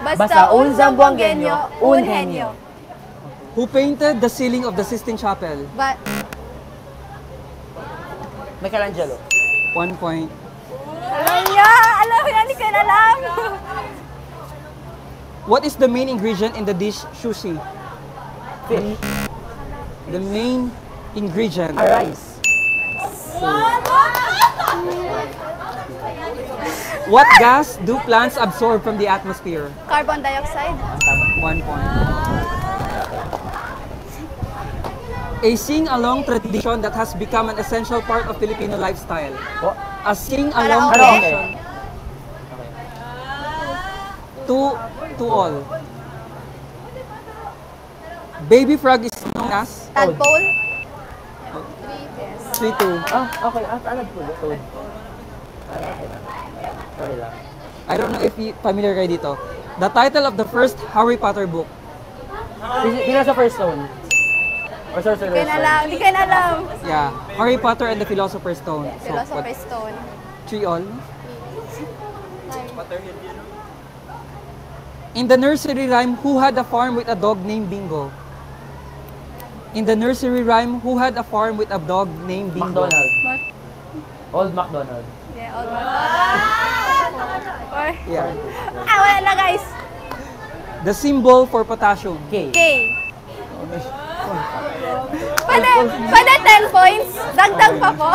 Basta un Zamboangueño, un henyo. Who painted the ceiling of the Sistine Chapel? Michelangelo. 1 point. Alam niya! Alam niya, hindi ko na alam. What is the main ingredient in the dish sushi? Fish. The main ingredient. Rice. What gas do plants absorb from the atmosphere? Carbon dioxide. 1 point. A sing-along tradition that has become an essential part of Filipino lifestyle. A sing-along Karaoke. tradition. To all. Baby frog is known as Tadpole. 3-2. Okay. Ano po? Toad. Sorry lang. I don't know if you familiar kayo dito. The title of the first Harry Potter book. Philosopher's Stone. Or Sorcerer's Stone. Hindi ko na alam. Yeah, Harry Potter and the Philosopher's Stone. So, Philosopher's Stone. 3 all. In the nursery rhyme, who had a farm with a dog named Bingo? In the nursery rhyme, who had a farm with a dog named Bingo? McDonald. Old McDonald. Yeah, all Or, Yeah. wala na guys. The symbol for potassium. K. K. Pwede 10 points. Dagdag pa po.